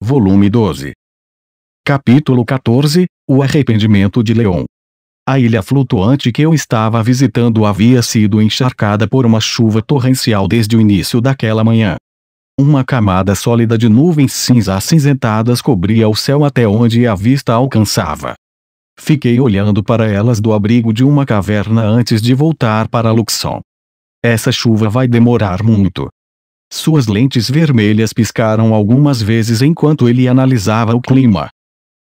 Volume 12. Capítulo 14. O arrependimento de Leon. A ilha flutuante que eu estava visitando havia sido encharcada por uma chuva torrencial desde o início daquela manhã. Uma camada sólida de nuvens cinza-acinzentadas cobria o céu até onde a vista alcançava. Fiquei olhando para elas do abrigo de uma caverna antes de voltar para Luxon. Essa chuva vai demorar muito. Suas lentes vermelhas piscaram algumas vezes enquanto ele analisava o clima.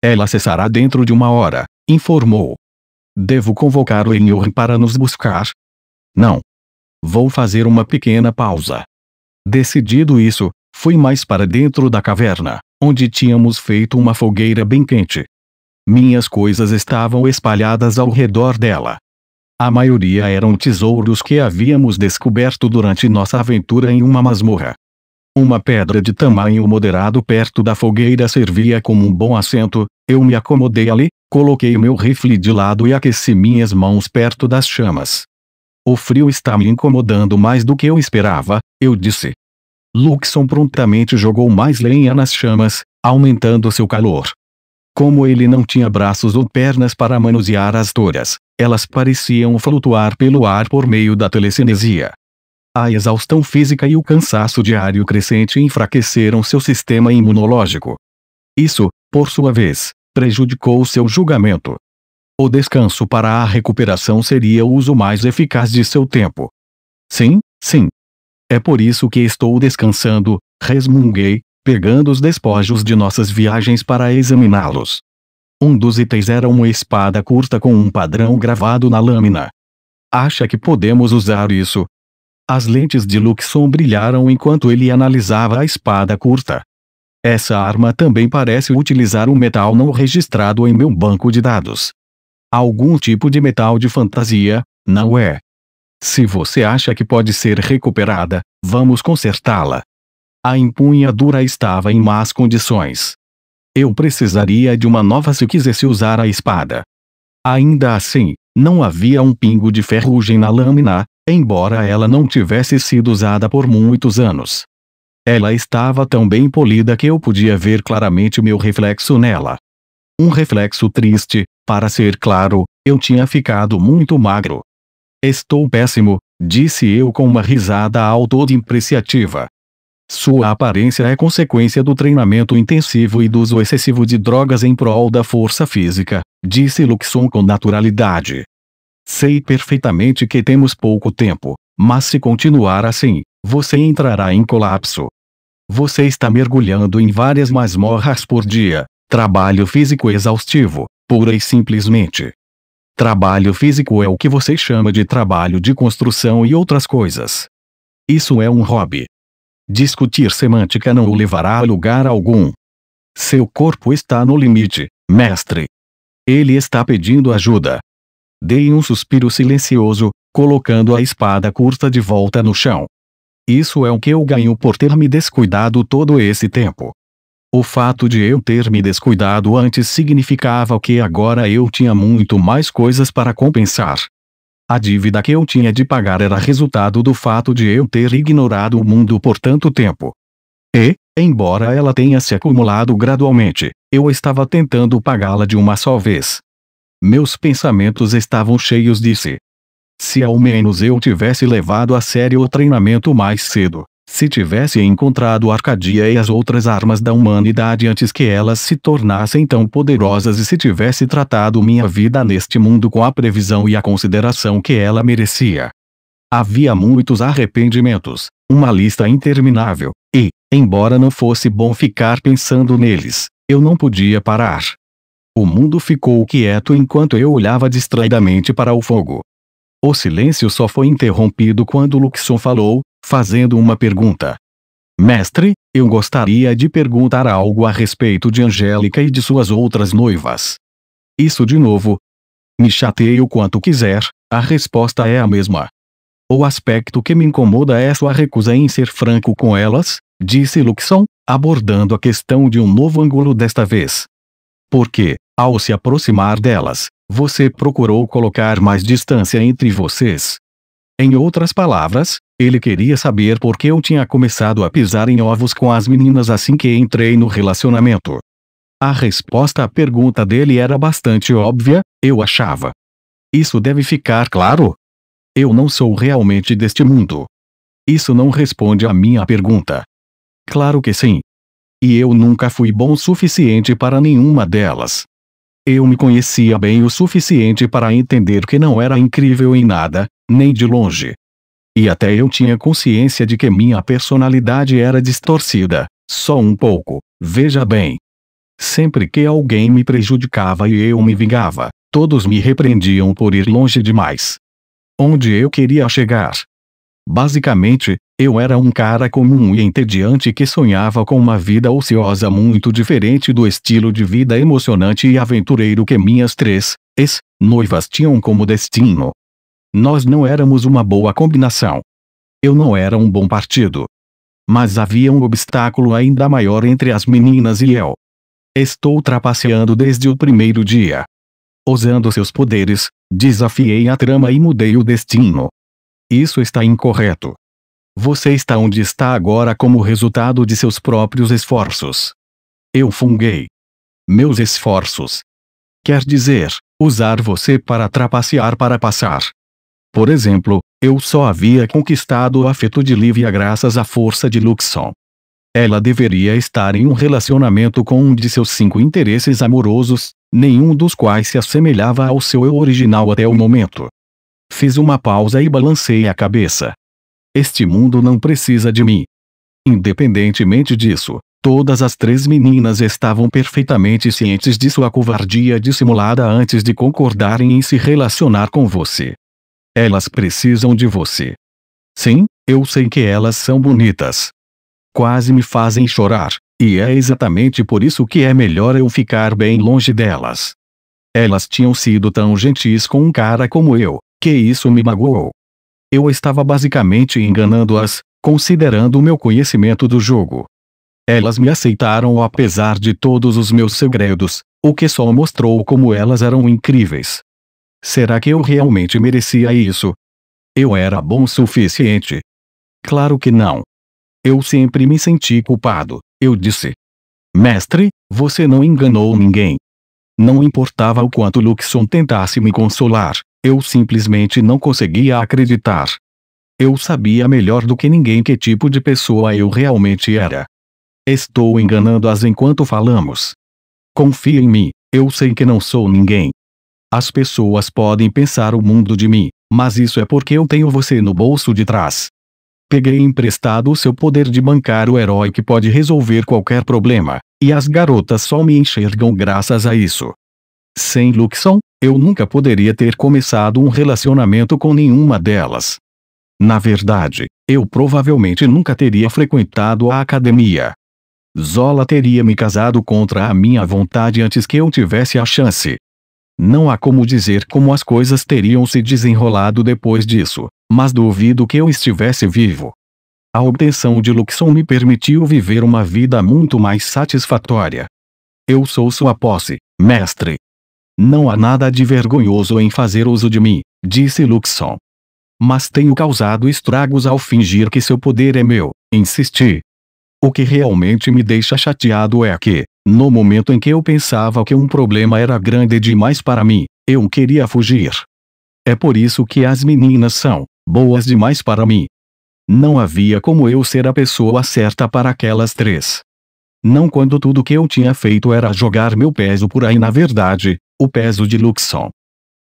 Ela cessará dentro de 1 hora, informou. Devo convocar o Enyor para nos buscar? Não. Vou fazer uma pequena pausa. Decidido isso, fui mais para dentro da caverna, onde tínhamos feito uma fogueira bem quente. Minhas coisas estavam espalhadas ao redor dela. A maioria eram tesouros que havíamos descoberto durante nossa aventura em uma masmorra. Uma pedra de tamanho moderado perto da fogueira servia como um bom assento. Eu me acomodei ali, coloquei meu rifle de lado e aqueci minhas mãos perto das chamas. O frio está me incomodando mais do que eu esperava, eu disse. Luxon prontamente jogou mais lenha nas chamas, aumentando seu calor. Como ele não tinha braços ou pernas para manusear as toras, elas pareciam flutuar pelo ar por meio da telecinesia. A exaustão física e o cansaço diário crescente enfraqueceram seu sistema imunológico. Isso, por sua vez, prejudicou seu julgamento. O descanso para a recuperação seria o uso mais eficaz de seu tempo. Sim, sim. É por isso que estou descansando, resmunguei, pegando os despojos de nossas viagens para examiná-los. Um dos itens era uma espada curta com um padrão gravado na lâmina. Acha que podemos usar isso? As lentes de Luxon brilharam enquanto ele analisava a espada curta. Essa arma também parece utilizar um metal não registrado em meu banco de dados. Algum tipo de metal de fantasia, não é? Se você acha que pode ser recuperada, vamos consertá-la. A empunhadura estava em más condições. Eu precisaria de uma nova se quisesse usar a espada. Ainda assim, não havia um pingo de ferrugem na lâmina, embora ela não tivesse sido usada por muitos anos. Ela estava tão bem polida que eu podia ver claramente meu reflexo nela. Um reflexo triste, para ser claro, eu tinha ficado muito magro. Estou péssimo, disse eu com uma risada autodepreciativa. Sua aparência é consequência do treinamento intensivo e do uso excessivo de drogas em prol da força física, disse Luxon com naturalidade. Sei perfeitamente que temos pouco tempo, mas se continuar assim, você entrará em colapso. Você está mergulhando em várias masmorras por dia, trabalho físico exaustivo, pura e simplesmente. Trabalho físico é o que você chama de trabalho de construção e outras coisas. Isso é um hobby. Discutir semântica não o levará a lugar algum. Seu corpo está no limite, mestre. Ele está pedindo ajuda. Dei um suspiro silencioso, colocando a espada curta de volta no chão. Isso é o que eu ganho por ter me descuidado todo esse tempo. O fato de eu ter me descuidado antes significava que agora eu tinha muito mais coisas para compensar. A dívida que eu tinha de pagar era resultado do fato de eu ter ignorado o mundo por tanto tempo. E, embora ela tenha se acumulado gradualmente, eu estava tentando pagá-la de uma só vez. Meus pensamentos estavam cheios de si. Se ao menos eu tivesse levado a sério o treinamento mais cedo, se tivesse encontrado Arcadia e as outras armas da humanidade antes que elas se tornassem tão poderosas e se tivesse tratado minha vida neste mundo com a previsão e a consideração que ela merecia. Havia muitos arrependimentos, uma lista interminável, e, embora não fosse bom ficar pensando neles, eu não podia parar. O mundo ficou quieto enquanto eu olhava distraidamente para o fogo. O silêncio só foi interrompido quando Luxon falou, fazendo uma pergunta. Mestre, eu gostaria de perguntar algo a respeito de Angélica e de suas outras noivas. Isso de novo. Me chateie o quanto quiser, a resposta é a mesma. O aspecto que me incomoda é sua recusa em ser franco com elas, disse Luxon, abordando a questão de um novo ângulo desta vez. Porque, ao se aproximar delas, você procurou colocar mais distância entre vocês. Em outras palavras, Ele queria saber por que eu tinha começado a pisar em ovos com as meninas assim que entrei no relacionamento. A resposta à pergunta dele era bastante óbvia, eu achava. Isso deve ficar claro? Eu não sou realmente deste mundo. Isso não responde à minha pergunta. Claro que sim. E eu nunca fui bom o suficiente para nenhuma delas. Eu me conhecia bem o suficiente para entender que não era incrível em nada, nem de longe. E até eu tinha consciência de que minha personalidade era distorcida, só um pouco, veja bem. Sempre que alguém me prejudicava e eu me vingava, todos me repreendiam por ir longe demais. Onde eu queria chegar? Basicamente, eu era um cara comum e entediante que sonhava com uma vida ociosa muito diferente do estilo de vida emocionante e aventureiro que minhas 3 ex-noivas tinham como destino. Nós não éramos uma boa combinação. Eu não era um bom partido. Mas havia um obstáculo ainda maior entre as meninas e eu. Estou trapaceando desde o primeiro dia. Usando seus poderes, desafiei a trama e mudei o destino. Isso está incorreto. Você está onde está agora como resultado de seus próprios esforços. Eu funguei. Meus esforços. Quer dizer, usar você para trapacear para passar. Por exemplo, eu só havia conquistado o afeto de Lívia graças à força de Luxon. Ela deveria estar em um relacionamento com um de seus 5 interesses amorosos, nenhum dos quais se assemelhava ao seu eu original até o momento. Fiz uma pausa e balancei a cabeça. Este mundo não precisa de mim. Independentemente disso, todas as 3 meninas estavam perfeitamente cientes de sua covardia dissimulada antes de concordarem em se relacionar com você. Elas precisam de você. Sim, eu sei que elas são bonitas. Quase me fazem chorar, e é exatamente por isso que é melhor eu ficar bem longe delas. Elas tinham sido tão gentis com um cara como eu, que isso me magoou. Eu estava basicamente enganando-as, considerando o meu conhecimento do jogo. Elas me aceitaram apesar de todos os meus segredos, o que só mostrou como elas eram incríveis. Será que eu realmente merecia isso? Eu era bom o suficiente? Claro que não. Eu sempre me senti culpado, eu disse. Mestre, você não enganou ninguém. Não importava o quanto Luxon tentasse me consolar, eu simplesmente não conseguia acreditar. Eu sabia melhor do que ninguém que tipo de pessoa eu realmente era. Estou enganando-as enquanto falamos. Confia em mim, eu sei que não sou ninguém. As pessoas podem pensar o mundo de mim, mas isso é porque eu tenho você no bolso de trás. Peguei emprestado o seu poder de bancar o herói que pode resolver qualquer problema, e as garotas só me enxergam graças a isso. Sem Luxon, eu nunca poderia ter começado um relacionamento com nenhuma delas. Na verdade, eu provavelmente nunca teria frequentado a academia. Zola teria me casado contra a minha vontade antes que eu tivesse a chance. Não há como dizer como as coisas teriam se desenrolado depois disso, mas duvido que eu estivesse vivo. A obtenção de Luxon me permitiu viver uma vida muito mais satisfatória. Eu sou sua posse, mestre. Não há nada de vergonhoso em fazer uso de mim, disse Luxon. Mas tenho causado estragos ao fingir que seu poder é meu, insisti. O que realmente me deixa chateado é que, no momento em que eu pensava que um problema era grande demais para mim, eu queria fugir. É por isso que as meninas são boas demais para mim. Não havia como eu ser a pessoa certa para aquelas 3. Não quando tudo que eu tinha feito era jogar meu peso por aí, na verdade, o peso de Luxon.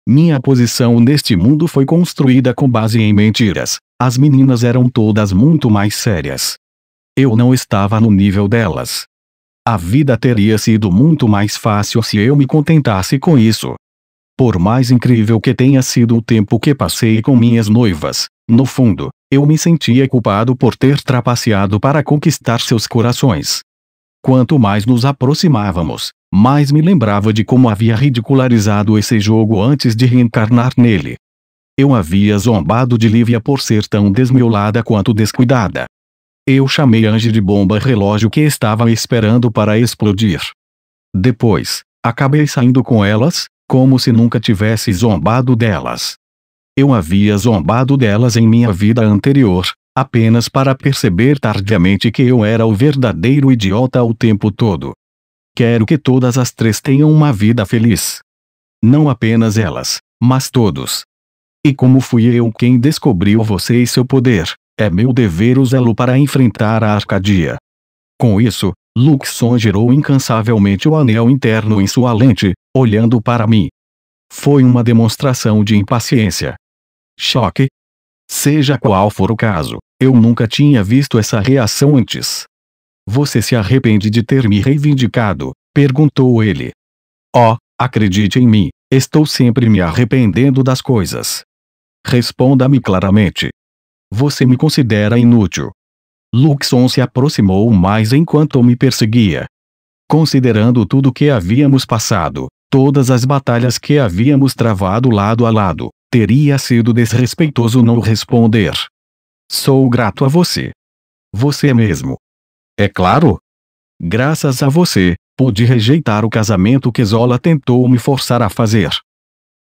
Minha posição neste mundo foi construída com base em mentiras. As meninas eram todas muito mais sérias. Eu não estava no nível delas. A vida teria sido muito mais fácil se eu me contentasse com isso. Por mais incrível que tenha sido o tempo que passei com minhas noivas, no fundo, eu me sentia culpado por ter trapaceado para conquistar seus corações. Quanto mais nos aproximávamos, mais me lembrava de como havia ridicularizado esse jogo antes de reencarnar nele. Eu havia zombado de Lívia por ser tão desmiolada quanto descuidada. Eu chamei Angie de bomba relógio que estava esperando para explodir. Depois, acabei saindo com elas, como se nunca tivesse zombado delas. Eu havia zombado delas em minha vida anterior, apenas para perceber tardiamente que eu era o verdadeiro idiota o tempo todo. Quero que todas as três tenham uma vida feliz. Não apenas elas, mas todos. E como fui eu quem descobriu você e seu poder, é meu dever usá-lo para enfrentar a Arcadia. Com isso, Luxon girou incansavelmente o anel interno em sua lente, olhando para mim. Foi uma demonstração de impaciência. Choque? Seja qual for o caso, eu nunca tinha visto essa reação antes. Você se arrepende de ter me reivindicado? Perguntou ele. Oh, acredite em mim, estou sempre me arrependendo das coisas. Responda-me claramente. Você me considera inútil? Luxon se aproximou mais enquanto me perseguia. Considerando tudo que havíamos passado, todas as batalhas que havíamos travado lado a lado, teria sido desrespeitoso não responder. Sou grato a você. Você mesmo. É claro. Graças a você, pude rejeitar o casamento que Zola tentou me forçar a fazer.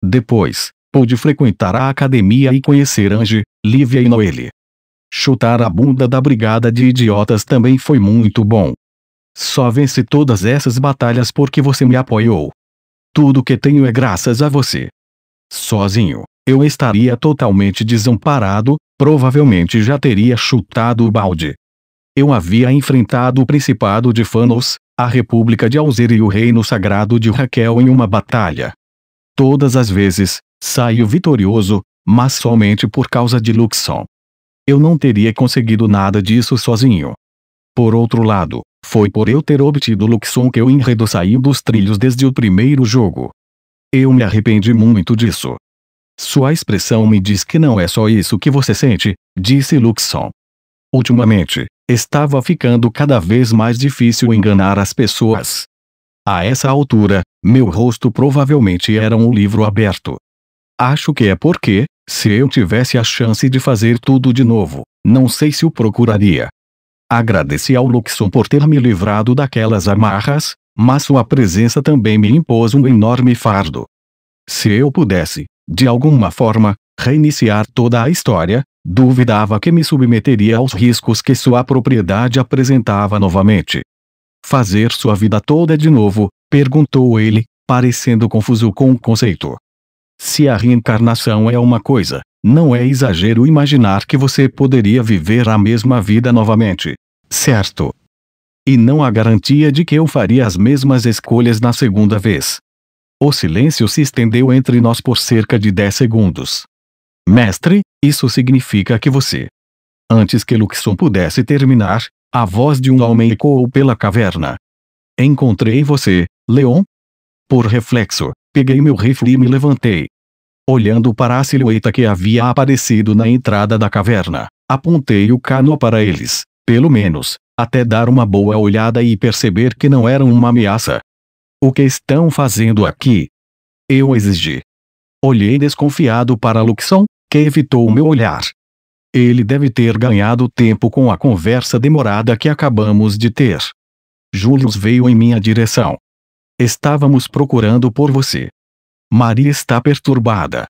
Depois, pude frequentar a academia e conhecer Ange, Lívia e Noelle. Chutar a bunda da brigada de idiotas também foi muito bom. Só venci todas essas batalhas porque você me apoiou. Tudo que tenho é graças a você. Sozinho, eu estaria totalmente desamparado, provavelmente já teria chutado o balde. Eu havia enfrentado o Principado de Phanos, a República de Alzir e o Reino Sagrado de Raquel em uma batalha. Todas as vezes, saio vitorioso, mas somente por causa de Luxon. Eu não teria conseguido nada disso sozinho. Por outro lado, foi por eu ter obtido Luxon que o enredo saiu dos trilhos desde o primeiro jogo. Eu me arrependi muito disso. Sua expressão me diz que não é só isso que você sente, disse Luxon. Ultimamente, estava ficando cada vez mais difícil enganar as pessoas. A essa altura, meu rosto provavelmente era um livro aberto. Acho que é porque, se eu tivesse a chance de fazer tudo de novo, não sei se o procuraria. Agradeci ao Luxon por ter me livrado daquelas amarras, mas sua presença também me impôs um enorme fardo. Se eu pudesse, de alguma forma, reiniciar toda a história, duvidava que me submeteria aos riscos que sua propriedade apresentava novamente. Fazer sua vida toda de novo? Perguntou ele, parecendo confuso com o conceito. Se a reencarnação é uma coisa, não é exagero imaginar que você poderia viver a mesma vida novamente. Certo? E não há garantia de que eu faria as mesmas escolhas na segunda vez. O silêncio se estendeu entre nós por cerca de 10 segundos. Mestre, isso significa que você... Antes que Luxon pudesse terminar, a voz de um homem ecoou pela caverna. Encontrei você, Leon? Por reflexo, peguei meu rifle e me levantei. Olhando para a silhueta que havia aparecido na entrada da caverna, apontei o cano para eles, pelo menos, até dar uma boa olhada e perceber que não eram uma ameaça. O que estão fazendo aqui? Eu exigi. Olhei desconfiado para Luxon, que evitou o meu olhar. Ele deve ter ganhado tempo com a conversa demorada que acabamos de ter. Julius veio em minha direção. Estávamos procurando por você. Maria está perturbada.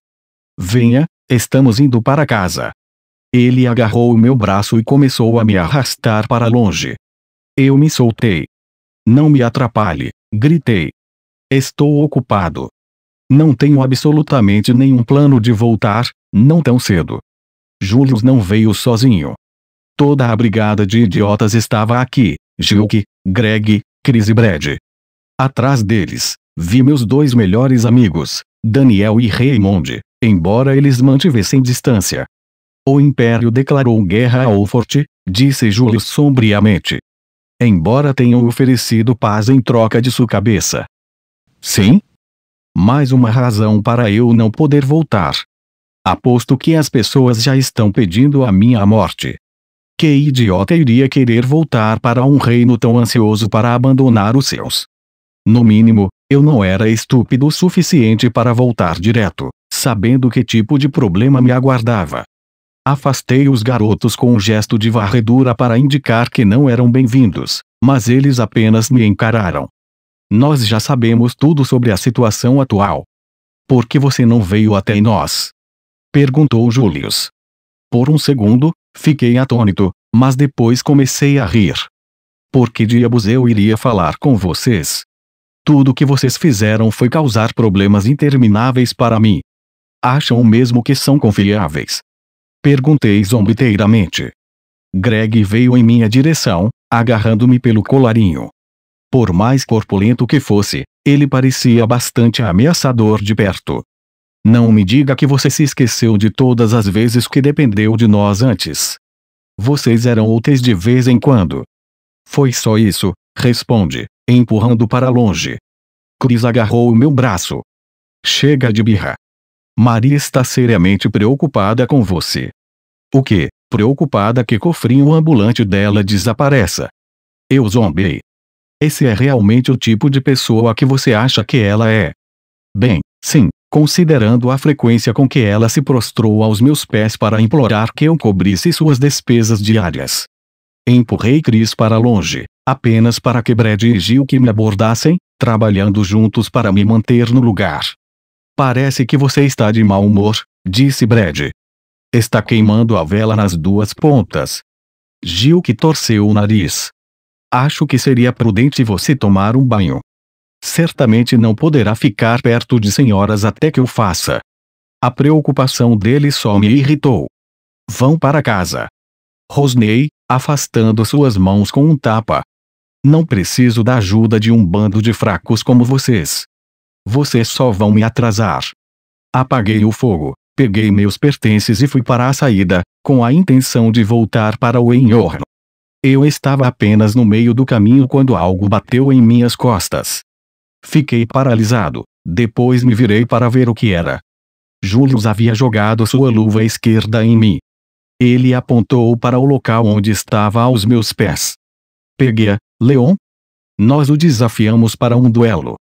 Venha, estamos indo para casa. Ele agarrou o meu braço e começou a me arrastar para longe. Eu me soltei. Não me atrapalhe, gritei. Estou ocupado. Não tenho absolutamente nenhum plano de voltar, não tão cedo. Julius não veio sozinho. Toda a brigada de idiotas estava aqui, Gilk, Greg, Chris e Brad. Atrás deles, vi meus dois melhores amigos, Daniel e Raymond, embora eles mantivessem distância. O Império declarou guerra a Ulfort, disse Julius sombriamente. Embora tenham oferecido paz em troca de sua cabeça. Sim? Mais uma razão para eu não poder voltar. Aposto que as pessoas já estão pedindo a minha morte. Que idiota iria querer voltar para um reino tão ansioso para abandonar os seus? No mínimo, eu não era estúpido o suficiente para voltar direto, sabendo que tipo de problema me aguardava. Afastei os garotos com um gesto de varredura para indicar que não eram bem-vindos, mas eles apenas me encararam. Nós já sabemos tudo sobre a situação atual. Por que você não veio até nós? Perguntou Julius. Por um segundo, Fiquei atônito, mas depois comecei a rir. Por que diabos eu iria falar com vocês? Tudo o que vocês fizeram foi causar problemas intermináveis para mim. Acham mesmo que são confiáveis? Perguntei zombeteiramente. Greg veio em minha direção, agarrando-me pelo colarinho. Por mais corpulento que fosse, ele parecia bastante ameaçador de perto. Não me diga que você se esqueceu de todas as vezes que dependeu de nós antes. Vocês eram úteis de vez em quando. Foi só isso, responde, empurrando para longe. Chris agarrou o meu braço. Chega de birra. Maria está seriamente preocupada com você. O quê? Preocupada que cofrinho ambulante dela desapareça. Eu zombei. Esse é realmente o tipo de pessoa que você acha que ela é? Bem, sim, considerando a frequência com que ela se prostrou aos meus pés para implorar que eu cobrisse suas despesas diárias. Empurrei Chris para longe, apenas para que Brad e Gil que me abordassem, trabalhando juntos para me manter no lugar. Parece que você está de mau humor, disse Brad. Está queimando a vela nas duas pontas. Gil que torceu o nariz. Acho que seria prudente você tomar um banho. Certamente não poderá ficar perto de senhoras até que eu faça. A preocupação dele só me irritou. Vão para casa. Rosnei, afastando suas mãos com um tapa. Não preciso da ajuda de um bando de fracos como vocês. Vocês só vão me atrasar. Apaguei o fogo, peguei meus pertences e fui para a saída, com a intenção de voltar para o Enhorn. Eu estava apenas no meio do caminho quando algo bateu em minhas costas. Fiquei paralisado, depois me virei para ver o que era. Julius havia jogado sua luva esquerda em mim. Ele apontou para o local onde estava aos meus pés. Pegue-a, Leon. Nós o desafiamos para um duelo.